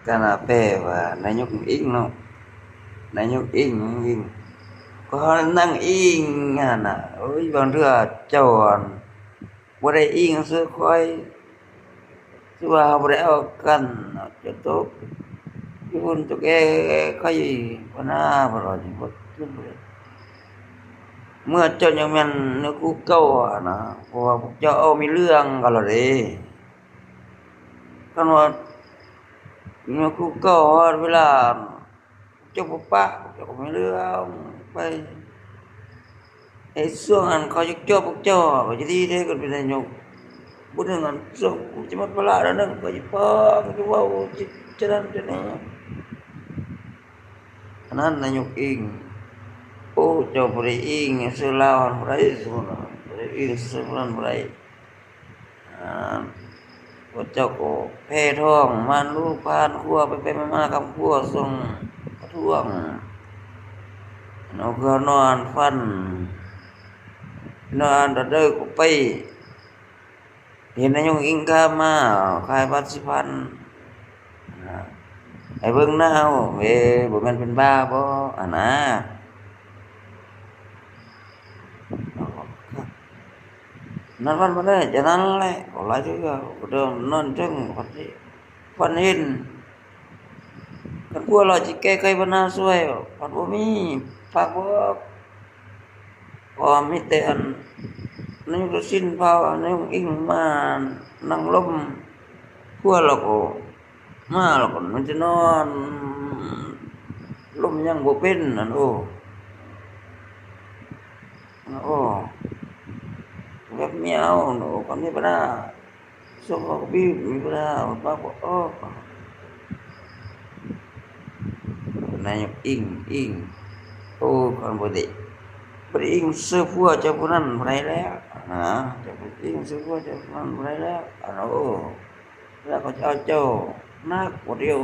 Canapé và nanyok ing no nanyok ing có năng ing na ơi bằng rửa chọn bữa đây ing sơ khoai xua bữa đây ở cần cho tốt cái vốn cho cái gì bữa na bữa rồi thì bữa มื่อเจ้ายังแม่นเนื้อคู่เก่าอะนะเพราะว่าพวกเจ้าเอามีเรื่องกันและเด้คันว่าเนื้อคู่เก่าเวลาเจ้าบ่ปะเจ้าก็มีเรื่องไปไอ้ช่วงนั้นเขาจะเจ้าพวกเจ้าก็จะดีเด้กันเป็นนายกบ่ถึงอันช่วงจะหมดเวลาแล้วนึงก็สิฟ้องจะเว้าจะนั้นจะนี้อันนั้นนายกเองโอ้เจ้าบ่ได้เองซื้อเหล้าบ่ได้ซุนะบ่ได้เองซื้อนั้นบ่ได้อ่า พระเจ้าก็แพ้ท้องมารลูกพานครัวไปมาๆกับครัวทรงประท้วงเอาคือนอนฟันนอนตะเด้อก็ไปเห็นนายกอิงคามาคายปัสิพันธ์ไอ้เบิ่งหน้าเฮาบ่แม่นเป็นบ้าบ่อันน่ะนั่นวันบ่ได้ฉะนั้นแหละก็หลายเทื่อก็เดินนอนจึงฝันเห็นคันกลัวเราสิแก้ไขปัญหาช่วยพัดบ่มีฝากบอกพอมีแต่อันนายกสินพานายกอิงมานั่งลมกลัวเราก็มาเราก็มันจะนอนลมยังบ่เป็นนั่นโอ้แบบเมียวหนูคนนี้ปะนะส่งออกบิวมีปะนะป้าบอกนายกอิงโอ้คนบ่ได้บ่ได้อิงเสื้อผัวเจ้าผู้นั้นบ่ได้แล้วนะเจ้าบ่ได้อิงเสื้อผัวเจ้าผู้นั้นบ่ได้แล้วอันโอ้แล้วก็จะเอาเจ้านักบ่เดียว